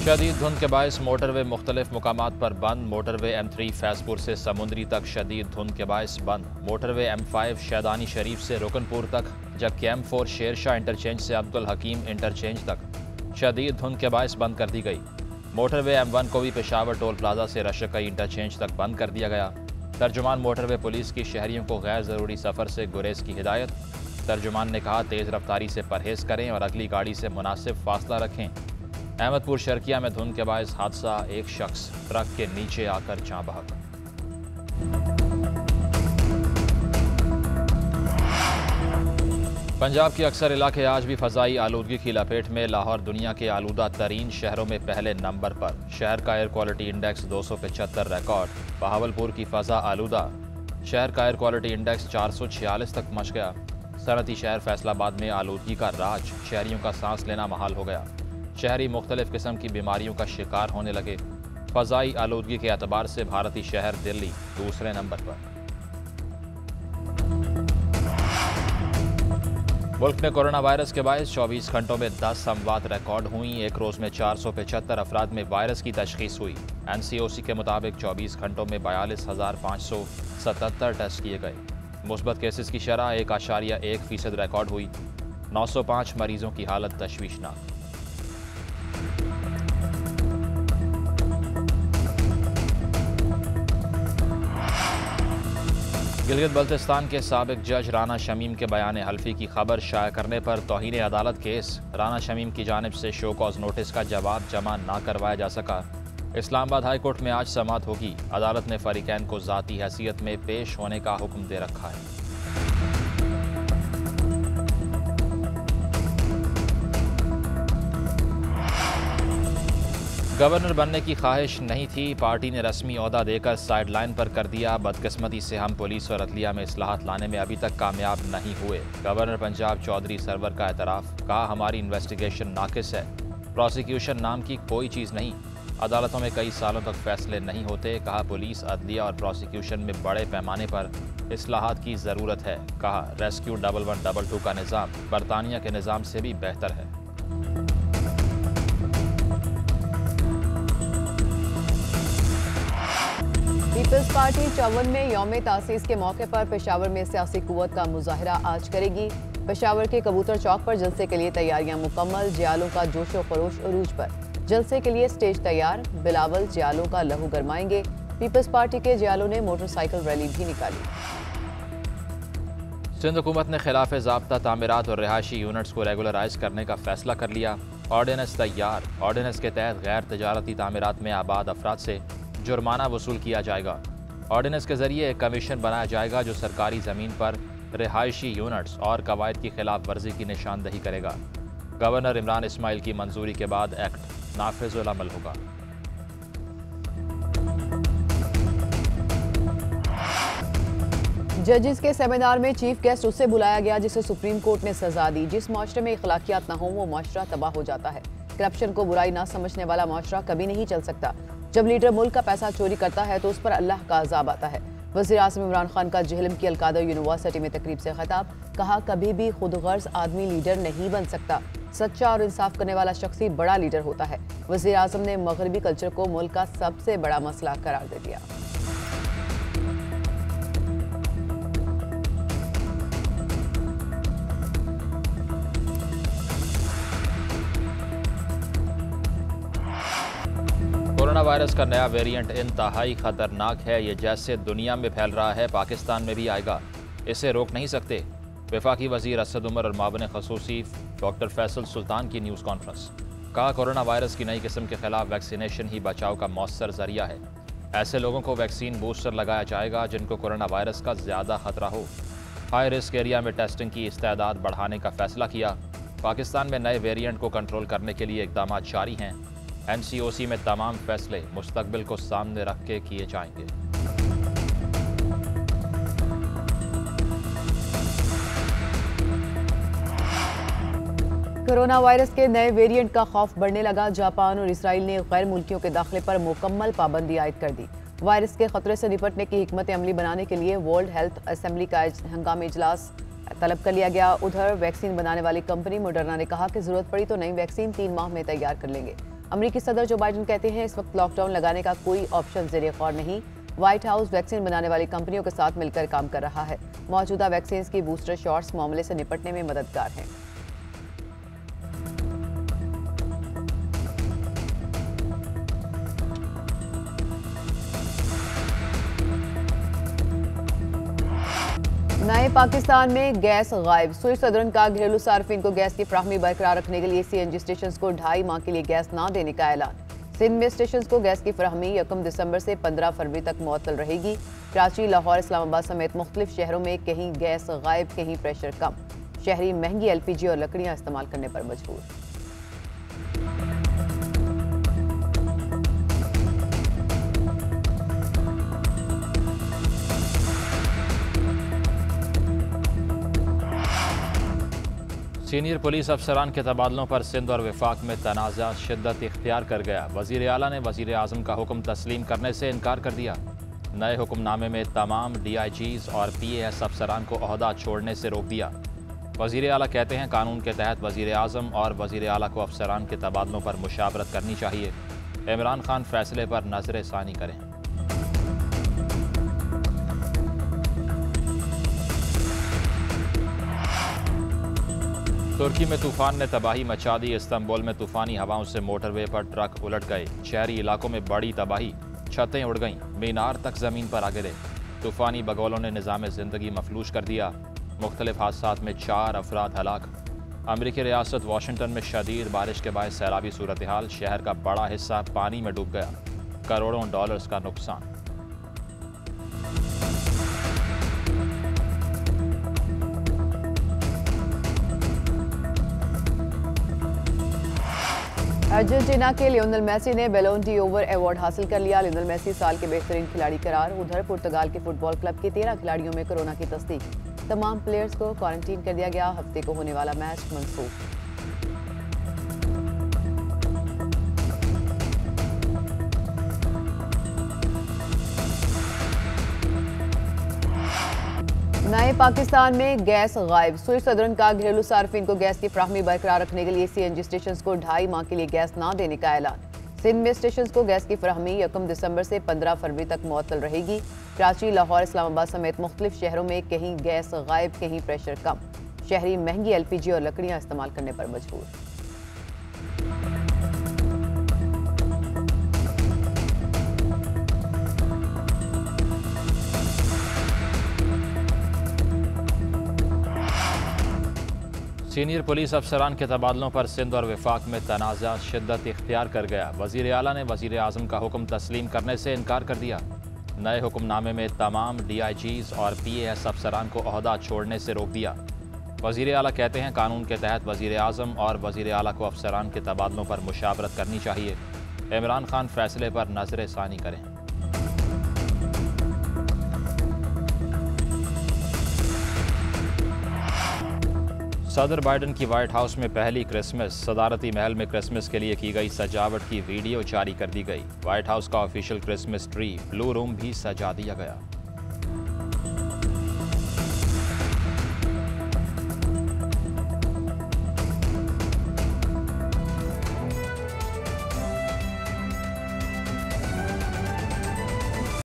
शदीद धुंध के बायस मोटरवे मुख्तलिफ मुकामात पर बंद। मोटरवे M3 फैजपुर से समुंदरी तक शदीद धुंध के बायस बंद। मोटरवे M5 शैदानी शरीफ से रुकनपुर तक, जबकि M4 शेरशाह इंटरचेंज से अब्दुल हकीम इंटरचेंज तक शदीद धुंध के बायस बंद कर दी गई। मोटरवे M1 को भी पेशावर टोल प्लाजा से रशकई इंटरचेंज तक बंद कर दिया गया। तर्जुमान मोटरवे पुलिस की शहरियों को गैर ज़रूरी सफ़र से गुरेज की हिदायत। तर्जुमान ने कहा, तेज़ रफ्तारी से परहेज़ करें और अगली गाड़ी से मुनासिब फासला रखें। अहमदपुर शर्किया में धुंध के बायस हादसा, एक शख्स ट्रक के नीचे आकर जाँ बहक। पंजाब के अक्सर इलाके आज भी फ़ज़ाई आलूदगी की लपेट में। लाहौर दुनिया के आलूदा तरीन शहरों में पहले नंबर पर। शहर का air quality index 275 record. Bahawalpur की फ़ज़ा आलूदा। शहर का एयर क्वालिटी इंडेक्स 446 तक पहुँच गया। सनती शहर फैसलाबाद में आलूदगी का राज, शहरियों का सांस लेना महाल हो गया। शहरी मुख्तलिफ किस्म की बीमारियों का शिकार होने लगे। फ़ज़ाई आलूदगी के एतबार से भारतीय शहर दिल्ली दूसरे नंबर पर। मुल्क में कोरोना वायरस के बायस 24 घंटों में 10 अमवात रिकॉर्ड हुई। एक रोज़ में 475 अफराद में वायरस की तशख़ीस हुई। NCOC के मुताबिक 24 घंटों में 42,577 टेस्ट किए गए। मुस्बत केसेस की शरह 1.1% रिकॉर्ड हुई। 905 मरीजों की हालत तशवीशनाक। गिलगित बल्तिस्तान के साबिक जज राना शमीम के बयान हल्फी की खबर शाया करने पर तौहीन अदालत केस। राना शमीम की जानिब से शो कॉज नोटिस का जवाब जमा ना करवाया जा सका। इस्लामाबाद हाई कोर्ट में आज समाअत होगी। अदालत ने फरीकैन को ज़ाती हैसियत में पेश होने का हुक्म दे रखा है। गवर्नर बनने की ख्वाहिश नहीं थी, पार्टी ने रस्मी ओहदा देकर साइडलाइन पर कर दिया। बदकिस्मती से हम पुलिस और अदलिया में इस्लाहात लाने में अभी तक कामयाब नहीं हुए। गवर्नर पंजाब चौधरी सरवर का एतराफ़। कहा, हमारी इन्वेस्टिगेशन नाकिस है, प्रोसिक्यूशन नाम की कोई चीज़ नहीं। अदालतों में कई सालों तक फैसले नहीं होते। कहा, पुलिस, अदलिया और प्रोसिक्यूशन में बड़े पैमाने पर इस्लाहात की ज़रूरत है। कहा, रेस्क्यू 1122 का निज़ाम बरतानिया के निज़ाम से भी बेहतर है। पीपल्स पार्टी 54 में यौम तासीस के मौके पर पेशावर में सियासी कुव्वत का मुजाहरा आज करेगी। पेशावर के कबूतर चौक पर जलसे के लिए तैयारियां मुकम्मल। जियालों का जोशो खरोश उरूज पर। जलसे के लिए स्टेज तैयार। बिलावल जियालों का लहू गरमाएंगे। पीपल्स पार्टी के जियालों ने मोटरसाइकिल रैली भी निकाली। सिंध हुकूमत ने खिलाफ ज़ाब्ता तामीरात और रिहायशी यूनिट्स को रेगुलराइज करने का फैसला कर लिया। ऑर्डिनेंस तैयार। ऑर्डिनेंस के तहत गैर तजारती तामीरात में आबाद अफराद से जुर्माना वसूल किया जाएगा। ऑर्डिनेंस के जरिए एक कमीशन बनाया जाएगा जो सरकारी ज़मीन पर रिहायशी यूनिट्स और कवायद की खिलाफ वर्जी की निशानदही करेगा। गवर्नर इमरान इस्माइल की मंजूरी के बाद एक्ट नाफिजुल अमल होगा। जजेस के सेमिनार में चीफ गेस्ट उससे बुलाया गया जिसे सुप्रीम कोर्ट ने सजा दी। जिस माशरे में इखलाकियात न हो वो माशरा तबाह हो जाता है। करप्शन को बुराई ना समझने वाला माशरा कभी नहीं चल सकता। जब लीडर मुल्क का पैसा चोरी करता है तो उस पर अल्लाह का अजाब आता है। वज़ीर आज़म इमरान खान का जेहलम की अलकादर यूनिवर्सिटी में तकरीब से खिताब। कहा, कभी भी खुदगर्ज आदमी लीडर नहीं बन सकता। सच्चा और इंसाफ करने वाला शख्स ही बड़ा लीडर होता है। वज़ीर आज़म ने मगरबी कल्चर को मुल्क का सबसे बड़ा मसला करार दे दिया। कोरोना वायरस का नया वेरिएंट इंतहाई खतरनाक है। ये जैसे दुनिया में फैल रहा है पाकिस्तान में भी आएगा, इसे रोक नहीं सकते। वफाकी वज़ीर असद उमर और मावन खसूसी डॉक्टर फैसल सुल्तान की न्यूज़ कॉन्फ्रेंस। कहा, कोरोना वायरस की नई किस्म के खिलाफ वैक्सीनेशन ही बचाव का मौसर जरिया है। ऐसे लोगों को वैक्सीन बूस्टर लगाया जाएगा जिनको कोरोना वायरस का ज़्यादा खतरा हो। हाई रिस्क एरिया में टेस्टिंग की इस्तेदाद बढ़ाने का फैसला किया। पाकिस्तान में नए वेरिएंट को कंट्रोल करने के लिए इकदाम जारी हैं। NCOC में तमाम फैसले मुस्तकबिल को सामने रख के किए जाएंगे। कोरोना वायरस के नए वेरिएंट का खौफ बढ़ने लगा। जापान और इसराइल ने गैर मुल्कियों के दाखिले पर मुकम्मल पाबंदी आयद कर दी। वायरस के खतरे से निपटने की हिकमत अमली बनाने के लिए वर्ल्ड हेल्थ असेंबली का हंगामी इजलास तलब कर लिया गया। उधर वैक्सीन बनाने वाली कंपनी मोडर्ना ने कहा कि जरूरत पड़ी तो नई वैक्सीन 3 माह में तैयार कर लेंगे। अमेरिकी सदर जो बाइडेन कहते हैं इस वक्त लॉकडाउन लगाने का कोई ऑप्शन ज़ेरे गौर नहीं। व्हाइट हाउस वैक्सीन बनाने वाली कंपनियों के साथ मिलकर काम कर रहा है। मौजूदा वैक्सीन की बूस्टर शॉट्स मामले से निपटने में मददगार हैं। नए पाकिस्तान में गैस गायब। सुई सदरन का घरेलू सार्फिन को गैस की फ्राहमी बरकरार रखने के लिए सीएनजी स्टेशन को 2.5 माह के लिए गैस न देने का ऐलान। सिंध में स्टेशन को गैस की फ्राहमी 1 दिसंबर से 15 फरवरी तक मुअत्तल रहेगी। कराची, लाहौर, इस्लामाबाद समेत मुख्तलिफ शहरों में कहीं गैस गायब, कहीं प्रेशर कम। शहरी महंगी LPG और लकड़ियां इस्तेमाल करने पर मजबूर। सीनियर पुलिस अफसरान के तबादलों पर सिंध और वफाक में तनाज़ा शिद्दत इख्तियार कर गया। वज़ीर आला ने वज़ीर आज़म का हुक्म तस्लीम करने से इनकार कर दिया। नए हुक्मनामे में तमाम DIGs और PAS अफसरान को ओहदा छोड़ने से रोक दिया। वज़ीर आला कहते हैं कानून के तहत वज़ीर आज़म और वज़ीर आला को अफसरान के तबादलों पर मुशावरत करनी चाहिए। इमरान खान फैसले पर नज़र सानी करें। तुर्की में तूफान ने तबाही मचा दी। इस्तांबुल में तूफानी हवाओं से मोटरवे पर ट्रक उलट गए। शहरी इलाकों में बड़ी तबाही, छतें उड़ गईं, मीनार तक ज़मीन पर आ गिरे। तूफानी बगौलों ने निज़ाम ज़िंदगी मफलूज कर दिया। मुख्तलिफ हादसात में 4 अफराद हलाक। अमरीकी रियासत वाशिंगटन में शदीद बारिश के बाद सैलाबी सूरत हाल, शहर का बड़ा हिस्सा पानी में डूब गया। करोड़ों डॉलर्स का नुकसान। अर्जेंटीना के लियोनेल मेसी ने बैलोन डी ओवर अवार्ड हासिल कर लिया। लियोनेल मेसी साल के बेहतरीन खिलाड़ी करार। उधर पुर्तगाल के फुटबॉल क्लब के 13 खिलाड़ियों में कोरोना की तस्दीक। तमाम प्लेयर्स को क्वारंटीन कर दिया गया। हफ्ते को होने वाला मैच मंसूख। नए पाकिस्तान में गैस गायब। सुई सदरन का घरेलू सार्फिन को गैस की फ्राहमी बरकरार रखने के लिए CNG स्टेशन को 2.5 माह के लिए गैस न देने का ऐलान। सिंध में स्टेशन को गैस की फ्राहमी 1 दिसंबर से 15 फरवरी तक मुअत्तल रहेगी। कराची, लाहौर, इस्लामाबाद समेत मुख्तलिफ शहरों में कहीं गैस गायब, कहीं प्रेशर कम। शहरी महंगी LPG और लकड़ियां इस्तेमाल करने पर मजबूर। सीनियर पुलिस अफसरान के तबादलों पर सिंध और वफाक में तनाज़ा शिद्दत इख्तियार कर गया। वज़ीर आला ने वज़ीर आज़म का हुक्म तस्लीम करने से इनकार कर दिया। नए हुक्मनामे में तमाम DIGs और PAS अफसरान को ओहदा छोड़ने से रोक दिया। वज़ीर आला कहते हैं कानून के तहत वज़ीर आज़म और वज़ीर आला को अफसरान के तबादलों पर मुशावरत करनी चाहिए। इमरान खान फैसले पर नज़र सानी करें। सदर बाइडेन की व्हाइट हाउस में पहली क्रिसमस। सदारती महल में क्रिसमस के लिए की गई सजावट की वीडियो जारी कर दी गई। व्हाइट हाउस का official Christmas tree blue room भी सजा दिया गया।